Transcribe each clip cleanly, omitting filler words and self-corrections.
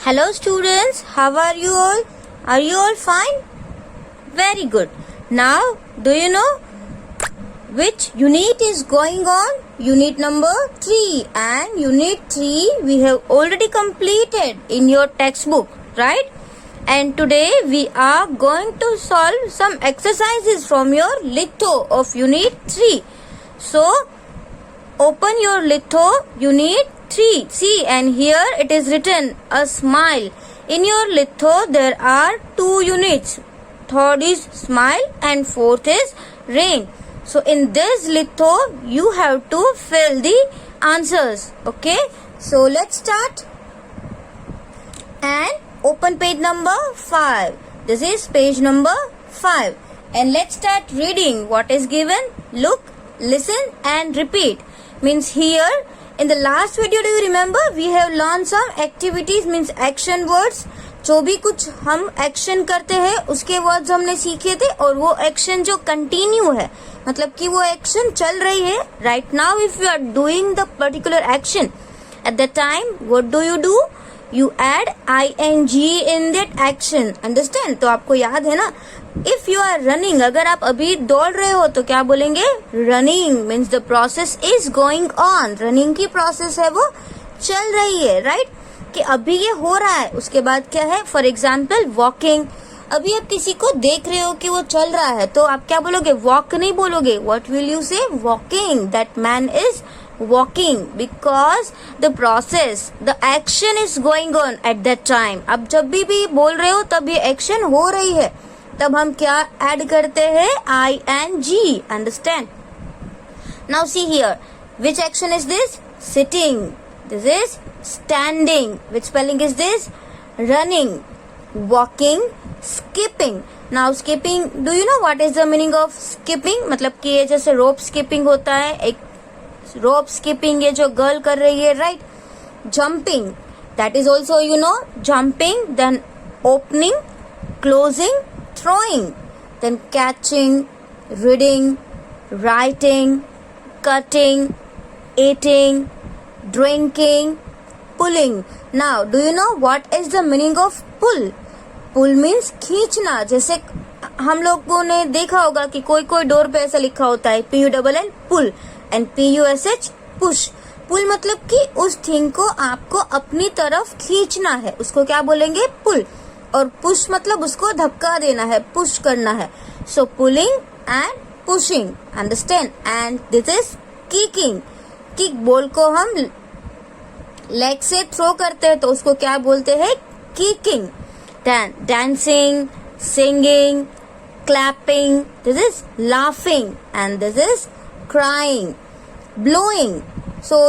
Hello students, how are you all? Are you all fine? Very good. Now, do you know which unit is going on? Unit number 3, and unit 3 we have already completed in your textbook, right? And today we are going to solve some exercises from your litho of unit 3. So, open your litho unit 3. See, and here it is written a smile. In your litho there are 2 units. Third is smile and fourth is rain. So in this litho you have to fill the answers. Okay, so let's start. And open page number 5. This is page number 5. And let's start reading what is given. Look, listen and repeat. Means here in the last video, do you remember, we have learned some activities, means action words. जो भी कुछ हम action करते हैं उसके words हमने सीखे थे, और वो एक्शन जो कंटिन्यू है, मतलब कि वो एक्शन चल रही है. Right now if you are doing the particular action, at the time what do you do? You add ing in that action. Understand? तो आपको याद है ना, if you are running, अगर आप अभी दौड़ रहे हो तो क्या बोलेंगे? Running means the process is going on. Running की process है वो चल रही है, right? कि अभी ये हो रहा है. उसके बाद क्या है? For example, walking. अभी आप किसी को देख रहे हो कि वो चल रहा है, तो आप क्या बोलोगे? Walk नहीं बोलोगे. What will you say? Walking. That man is walking because the process, the action is going on at that time. अब जब भी बोल रहे हो तब ये एक्शन हो रही है, तब हम क्या ऐड करते हैं? ing. Understand? Now see here, which action is this? Sitting. This is standing. Which spelling is this? Running, walking, skipping. Now skipping, do you know what is the meaning of skipping? मतलब कि ये जैसे रोप skipping होता है, एक रोप skipping ये जो girl कर रही है, right? Jumping, that is also you know jumping. Then opening, closing, throwing, then catching, reading, writing, cutting, eating, drinking, pulling. Now do you know what is the meaning of pull? Pull means खींचना. जैसे हम लोगों ने देखा होगा कि कोई door पे ऐसा लिखा होता है PULL, pull, and PUSH, push. Pull मतलब कि उस थिंग को आपको अपनी तरफ खींचना है, उसको क्या बोलेंगे? पुल. और पुश मतलब उसको धक्का देना है, पुश करना है. So pulling and pushing. Understand? And this is kicking. Kick ball को हम लेग से थ्रो करते हैं तो उसको क्या बोलते हैं? Kicking. Then dancing, singing, clapping, this is laughing, and this is crying. Blowing. So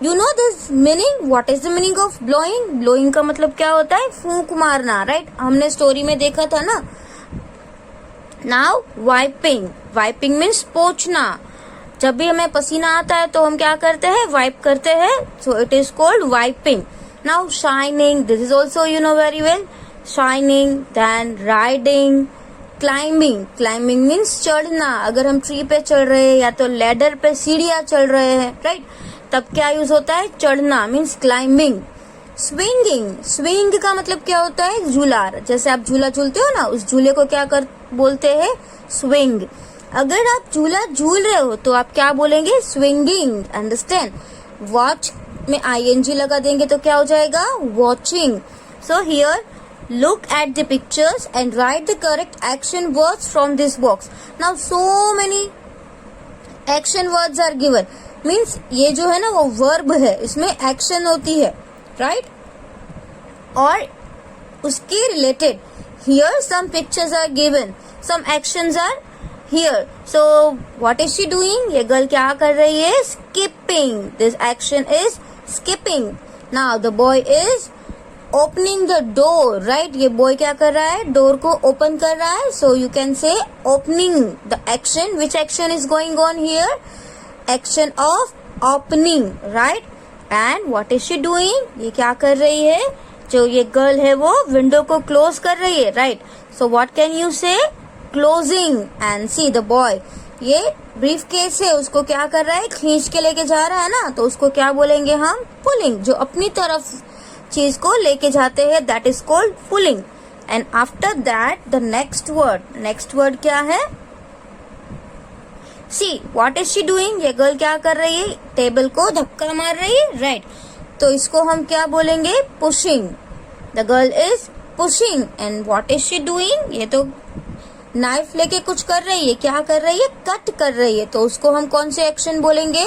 you know this meaning? What is the meaning of blowing? Blowing का मतलब क्या होता है? फूंक मारना, right? हमने स्टोरी में देखा था ना. Now wiping. Wiping means पोंछना. जब भी हमें पसीना आता है तो हम क्या करते हैं? वाइप करते हैं. So it is called wiping. Now shining. This is also you know very well. Shining. Then riding. Climbing. Climbing means चढ़ना. अगर हम ट्री पे चढ़ रहे हैं या तो लैडर पे सीढ़ियां चढ़ रहे हैं, राइट? तब क्या यूज होता है? चढ़ना मीन्स क्लाइंबिंग. स्विंगिंग. स्विंग का मतलब क्या होता है? झूला. जैसे आप झूला झूलते हो ना, उस झूले को क्या बोलते हैं? स्विंग. अगर आप झूला झूल रहे हो तो आप क्या बोलेंगे? स्विंगिंग. अंडरस्टैंड? वॉच में ing लगा देंगे तो क्या हो जाएगा? Watching. So here look at the pictures and write the correct action words from this box. Now so many action words are given. Means ये जो है ना वो verb है, इसमें action होती है, right? और उसके related here some pictures are given, some actions are here. So what is she doing? ये गर्ल क्या कर रही है? Skipping. This action is skipping. Now the boy is opening the door, right? ये बॉय क्या कर रहा है? डोर को ओपन कर रहा है. So you can say opening the action. Which action is going on here? Action of opening, right? And what is she doing? ये क्या कर रही है? जो ये गर्ल है वो विंडो को क्लोज कर रही है, right? So what can you say? Closing. And see the boy, ये ब्रीफ केस है, उसको क्या कर रहा है? खींच के लेके जा रहा है ना, तो उसको क्या बोलेंगे हम? पुलिंग. जो अपनी तरफ चीज को लेके जाते हैं, that is called pulling. And after that the next word क्या है? See what is she doing? ये गर्ल क्या कर रही है? टेबल को धक्का मार रही है, राइट. तो इसको हम क्या बोलेंगे? Pushing. The girl is pushing. And what is she doing? ये तो नाइफ लेके कुछ कर रही है. क्या कर रही है? कट कर रही है. तो उसको हम कौन से एक्शन बोलेंगे?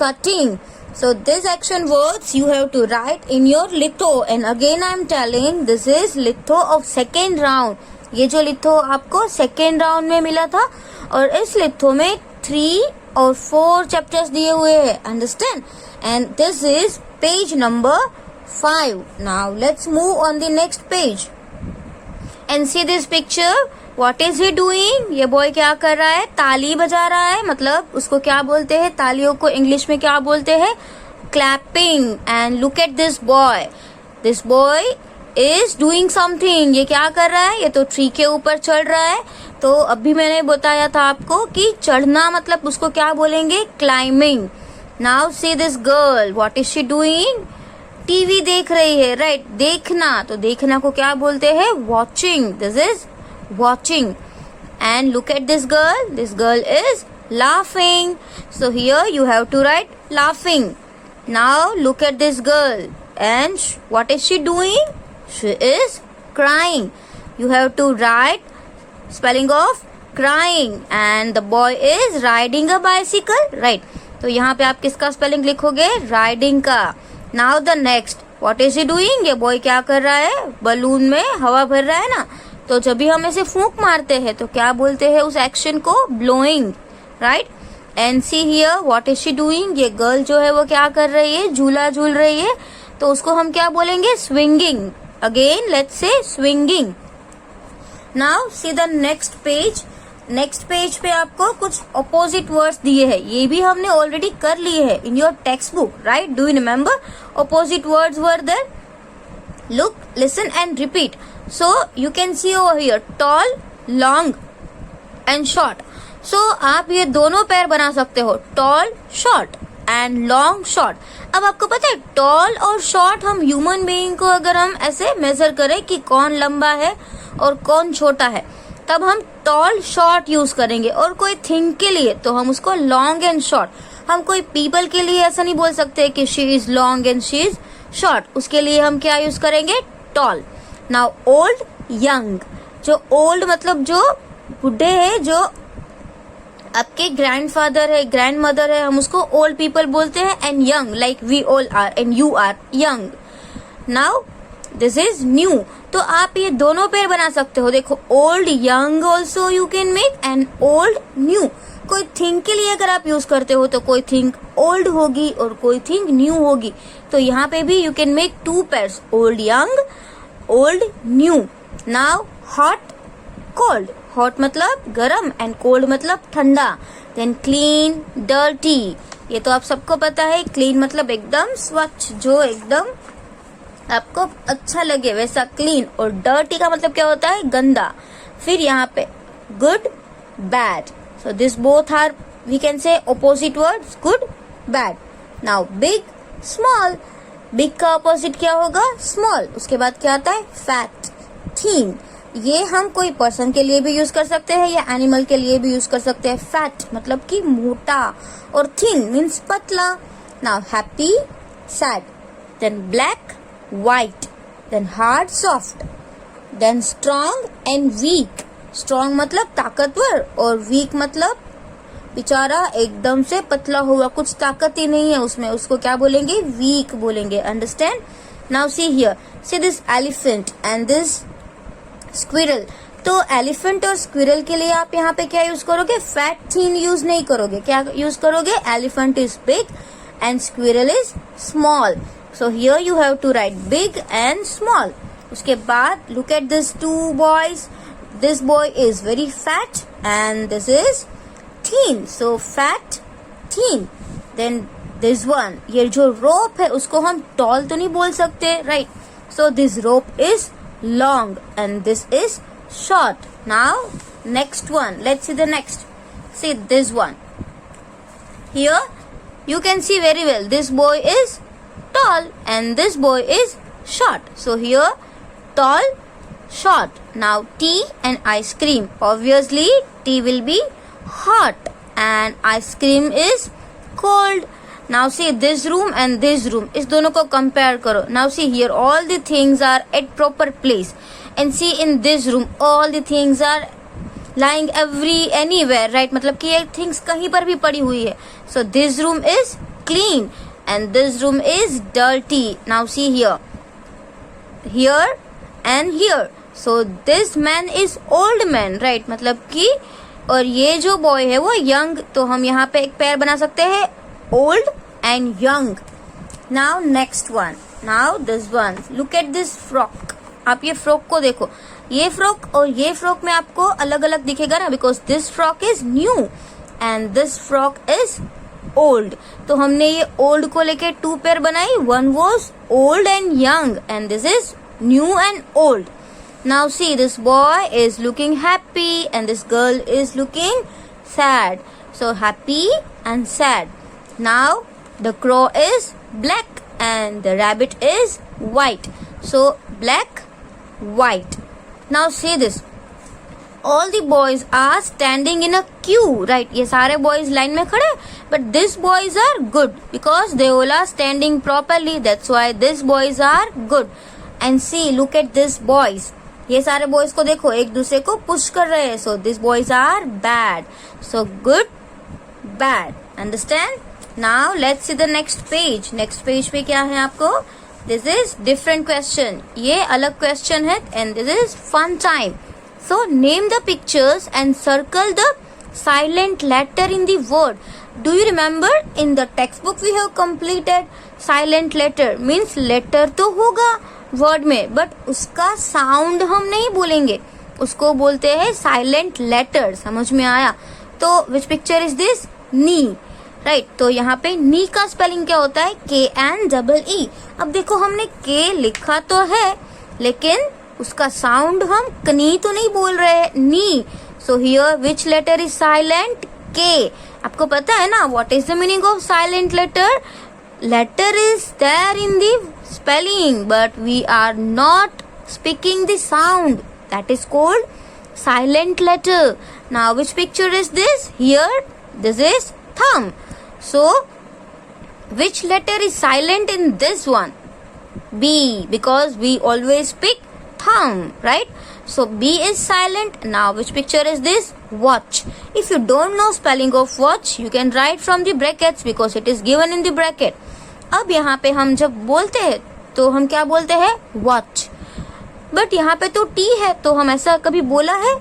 Cutting. So this action words you have to write in your litho. And again I am telling this is litho of second round. ये जो litho आपको second round में मिला था, और इस litho में 3 और 4 chapters दिए हुए हैं. Understand? And this is page number 5. Now let's move on the next page and see this picture. What is he doing? ये बॉय क्या कर रहा है? ताली बजा रहा है. मतलब उसको क्या बोलते हैं? तालियों को इंग्लिश में क्या बोलते हैं? Clapping. And look at this boy. This boy is doing something. ये क्या कर रहा है? ये तो ट्री के ऊपर चढ़ रहा है. तो अभी मैंने बताया था आपको कि चढ़ना मतलब उसको क्या बोलेंगे? Climbing. Now see this girl. What is she doing? TV देख रही है, राइट. देखना, तो देखना को क्या बोलते हैं? Watching. This is watching. And look at this girl. This girl is laughing. So here you have to write laughing. Now look at this girl. And what is she doing? She is crying. You have to write spelling of crying. And the boy is riding a bicycle. Right. तो यहाँ पे आप किसका spelling लिखोगे? Riding का. Now the next. What is he doing? ये boy क्या कर रहा है? बलून में हवा भर रहा है ना. तो जब भी हम ऐसे फूंक मारते हैं तो क्या बोलते हैं उस एक्शन को? Blowing, right. And see here what is she doing? ये गर्ल जो है वो क्या कर रही है? झूला झूल रही है. तो उसको हम क्या बोलेंगे? Swinging. Again let's say swinging. Now see the next page. Next page पे आपको कुछ अपोजिट वर्ड्स दिए हैं. ये भी हमने ऑलरेडी कर लिए हैं in your text book, right. Do you remember? Opposite words were there. Look, listen and repeat. So you can see over here tall, long and short. So आप ये दोनों पैर बना सकते हो, tall, short and long, short. अब आपको पता है tall और short हम ह्यूमन बीइंग को अगर हम ऐसे मेजर करें कि कौन लंबा है और कौन छोटा है, तब हम tall, short यूज करेंगे. और कोई थिंग के लिए तो हम उसको long and short. हम कोई पीपल के लिए ऐसा नहीं बोल सकते कि she is long and she is short. उसके लिए हम क्या यूज करेंगे? टॉल. Now old, young. जो ओल्ड मतलब जो बुढ़े है, जो आपके ग्रैंडफादर है, ग्रैंड मदर है, हम उसको ओल्ड पीपल बोलते हैं. And young like we all are and you are young. Now this is new. तो आप ये दोनों पेयर बना सकते हो. देखो old young also you can make and old new. कोई थिंग के लिए अगर आप यूज करते हो तो कोई थिंग ओल्ड होगी और कोई थिंग न्यू होगी. तो यहाँ पे भी you can make 2 pairs, old young, old new. Now hot, cold. Hot मतलब गरम एंड कोल्ड मतलब ठंडा. Then clean, dirty. ये तो आप सबको पता है. क्लीन मतलब एकदम स्वच्छ, जो एकदम आपको अच्छा लगे वैसा क्लीन. और डर्टी का मतलब क्या होता है? गंदा. फिर यहाँ पे good, bad. So this both are, we can say opposite words, good, bad. Now big, small. Big का opposite क्या होगा? Small. उसके बाद क्या आता है? Fat, thin. ये हम कोई पर्सन के लिए भी यूज कर सकते हैं या एनिमल के लिए भी यूज कर सकते हैं. Fat मतलब कि मोटा और thin means पतला. Now happy, sad. Then black, white. Then hard, soft. Then strong and weak. Strong मतलब ताकतवर और वीक मतलब बेचारा एकदम से पतला हुआ, कुछ ताकत ही नहीं है उसमें. उसको क्या बोलेंगे? वीक बोलेंगे. Understand? Now see here. See this elephant and this squirrel. तो एलिफेंट और स्क्विरल के लिए आप यहाँ पे क्या यूज करोगे? फैट, थीन यूज नहीं करोगे. क्या यूज करोगे? Elephant is big and squirrel is small. So here you have to write big and small. उसके बाद look at this 2 boys. This boy is very fat and this is thin. So fat, thin. Then this one. ये जो rope है उसको हम tall तो नहीं बोल सकते, right? So this rope is long and this is short. Now next one. Let's see the next. See this one. Here you can see very well. This boy is tall and this boy is short. So here tall, short. Now tea and ice cream. Obviously tea will be hot and ice cream is cold. Now see this room and this room. इस दोनों को compare करो. Now see here all the things are at proper place. And see in this room all the things are lying anywhere, right? मतलब कि ये things कहीं पर भी पड़ी हुई है. So this room is clean and this room is dirty. Now see here and here. So this man is old man, right? मतलब कि और ये जो boy है वो young. तो हम यहाँ पे एक pair बना सकते हैं old and young. Now next one. Now this one. Look at this frock. आप ये फ्रॉक को देखो. ये फ्रॉक और ये फ्रॉक में आपको अलग अलग दिखेगा ना, because this frock is new and this frock is old. तो हमने ये ओल्ड को लेके टू पेयर बनाई. One was old and young and this is new and old. Now see this boy is looking happy and this girl is looking sad. So happy and sad. Now the crow is black and the rabbit is white. So black, white. Now see this. All the boys are standing in a queue, right? ये सारे boys line में खड़े. But these boys are good because they all are standing properly. That's why these boys are good. And see, look at these boys. ये सारे boys को देखो एक दूसरे को push कर रहे हैं. So these boys are bad. So good, bad. Understand? Now let's see the next page. Next page पे क्या है आपको? This is different question. ये अलग question है and this is fun time. So name the pictures and circle the silent letter in the word. Do you remember in the textbook we have completed silent letter means letter तो होगा word में but उसका sound हम नहीं बोलेंगे, उसको बोलते हैं silent letter. समझ में आया? तो which picture is this? Knee. Right तो यहाँ पे नी का स्पेलिंग क्या होता है? KNEE. अब देखो हमने के लिखा तो है लेकिन उसका साउंड हम कनी तो नहीं बोल रहे हैं, knee. So here which letter is silent? K. आपको पता है ना what is the meaning of silent letter? Letter is there in the spelling but we are not speaking the sound. That is called silent letter. Now which picture is this? Here this is thumb. So which letter is silent in this one? B, because we always pick thumb, right? So B is silent. Now which picture is this? Watch. If you don't know spelling of watch, you can write from the brackets because it is given in the bracket. अब यहाँ पे हम जब बोलते हैं तो हम क्या बोलते हैं? Watch. But यहाँ पे तो T है तो हम ऐसा कभी बोला है?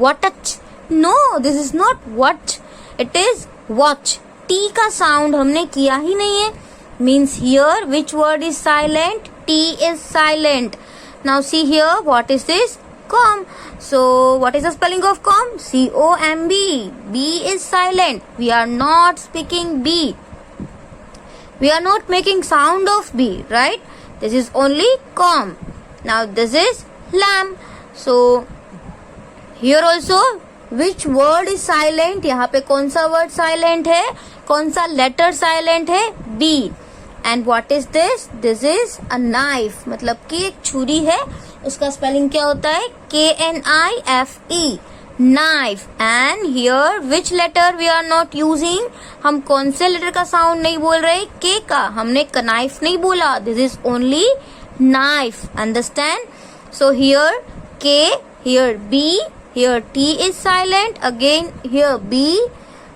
Watch. No, this is not watch. It is watch. T का साउंड हमने किया ही नहीं है. Means here which word is silent? T is silent. Now see here what is this? Comb. So what is the spelling of comb? COMB. B is silent. We are not speaking B. We are not making sound of B, right? This is only comb. Now this is lamb. So here also which word is silent? यहाँ पे कौन सा word silent है? कौन सा letter silent है? B. And what is this? This is a knife. मतलब कि एक छुरी है, उसका spelling क्या होता है? KNIFE. Knife. And here which letter we are not using? हम कौन से letter का sound नहीं बोल रहे? K का. हमने knife नहीं बोला. This is only knife. Understand? So here K, here B. Here T is silent, again here B,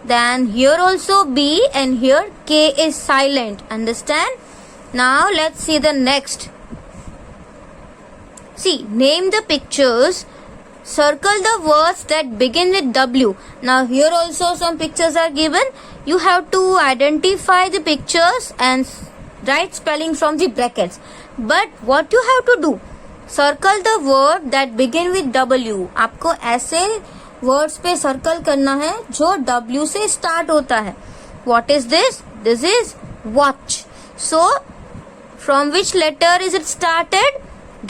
then here also B and here K is silent. Understand? Now let's see the next. See, name the pictures, circle the words that begin with W. Now here also some pictures are given. You have to identify the pictures and write spelling from the brackets. But what you have to do? Circle the word that begin with W. आपको ऐसे words पे circle करना है जो W से start होता है. What is this? This is watch. So from which letter is it started?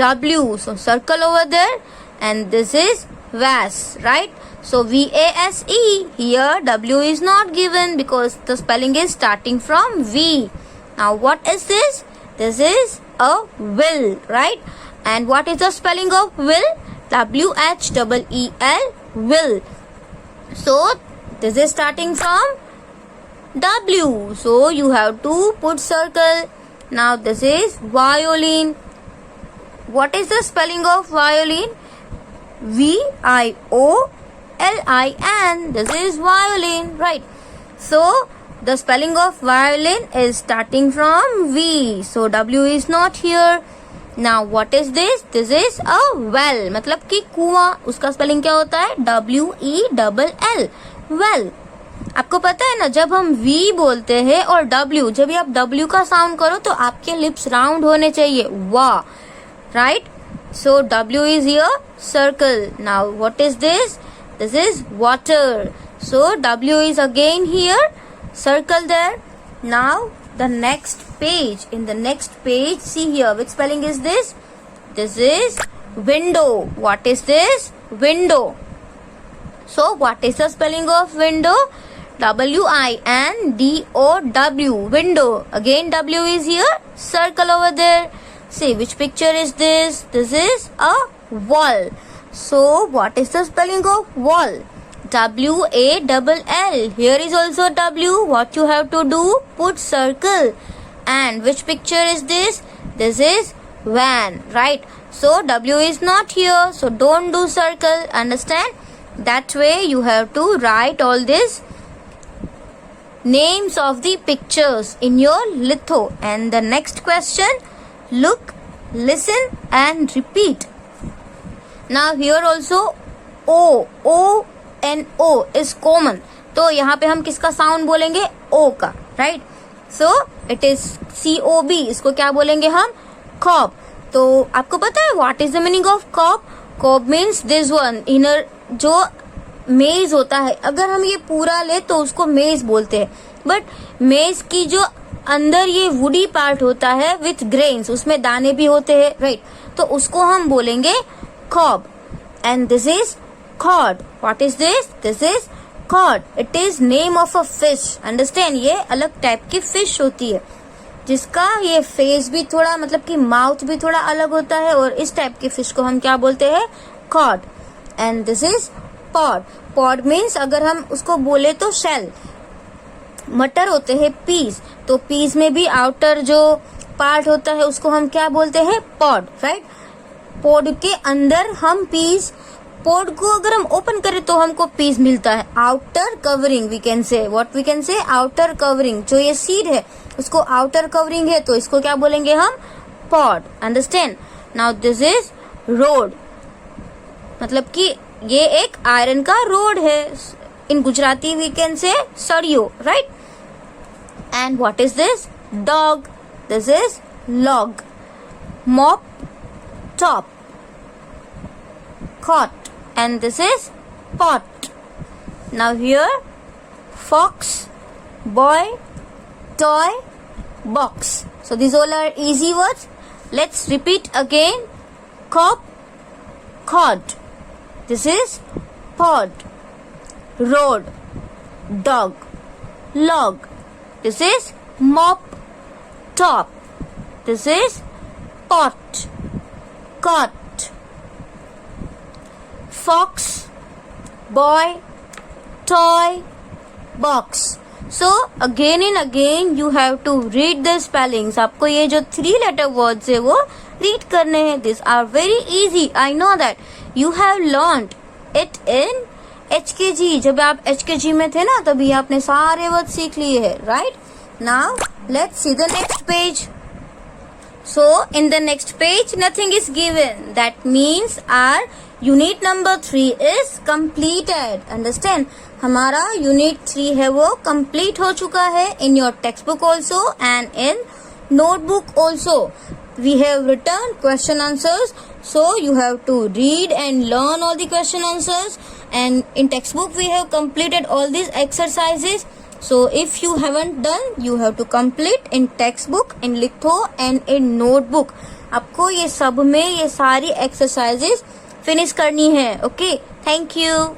W. So circle over there and this is VAS, right? So VASE. Here W is not given because the spelling is starting from V. Now what is this? This is a will, right? And what is the spelling of will? W-H-E-E-L, will. So this is starting from W. So you have to put circle. Now this is violin. What is the spelling of violin? V-I-O-L-I-N. This is violin, right? So the spelling of violin is starting from V. So W is not here. Now what is this? This is a well. मतलब कि कुआं. उसका spelling क्या होता है? W-E-L-L. well. आपको पता है ना, जब हम V बोलते हैं और W, जब भी आप W का साउंड करो तो आपके लिप्स राउंड होने चाहिए. वाह, right? So W is here, circle. Now what is this? This is water. So W is again here, circle there. Now the next page. In the next page, see here, which spelling is this? This is window. What is this? Window. So what is the spelling of window? W-I-N-D-O-W. Window. Again W is here, circle over there. See, which picture is this? This is a wall. So what is the spelling of wall? W-A-L-L. Here is also W. What you have to do? Put circle. And which picture is this? This is van, right? So W is not here. So don't do circle. Understand? That way you have to write all these names of the pictures in your litho. And the next question, look, listen and repeat. Now here also O is common. तो यहाँ पे हम किसका sound बोलेंगे? O का, right? So it is COB. इसको क्या बोलेंगे हम? cob. तो आपको पता है what is the meaning of cob? cob means this one, inner जो मेज होता है. अगर हम ये पूरा ले तो उसको मेज बोलते हैं. बट मेज की जो अंदर ये वुडी पार्ट होता है विथ ग्रेन्स, उसमें दाने भी होते हैं, राइट? तो उसको हम बोलेंगे cob. And this is cod. What is this? This is cod. It is name of a fish. Understand? ये अलग टाइप की फिश होती है जिसका ये फेस भी थोड़ा, मतलब कि माउथ भी थोड़ा अलग होता है, और इस टाइप की फिश को हम क्या बोलते हैं? cod. And this is pod. pod means अगर हम उसको बोले तो शेल. मटर होते हैं पीस, तो पीस में भी आउटर जो पार्ट होता है उसको हम क्या बोलते हैं? Pod, right? पॉड के अंदर हम पीस, पॉड को अगर हम ओपन करें तो हमको पीस मिलता है. Outer covering we can say. What we can say? Outer covering. जो ये सीड है उसको आउटर कवरिंग है, तो इसको क्या बोलेंगे हम? Pod. Understand? Now this is road. मतलब कि ये एक आयरन का रोड है. इन गुजराती वी कैन से सरियो, right? And what is this? Dog. This is log. Mop, top. Cot. And this is pot. Now here, fox, boy, toy, box. So these all are easy words. Let's repeat again. Cop, cod. This is pod. Road, dog, log. This is mop, top. This is pot, cot. Fox, boy, toy, box. So again and again you have to read the spellings. आपको ये जो 3 letter words है वो read करने हैं. These are very easy. I know that you have learned it in HKG. जब आप HKG में थे ना तभी आपने सारे वर्ड सीख लिए हैं, right? Now let's see the next page. So in the next page nothing is given. That means our unit number 3 is completed. Understand? हमारा unit 3 है वो complete हो चुका है in your textbook also and in notebook also. We have written question answers, so you have to read and learn all the question answers. And in textbook we have completed all these exercises. So if you haven't done, you have to complete in textbook, in litho and in notebook. आपको ये सब में ये सारी exercises finish करनी है. Okay, thank you.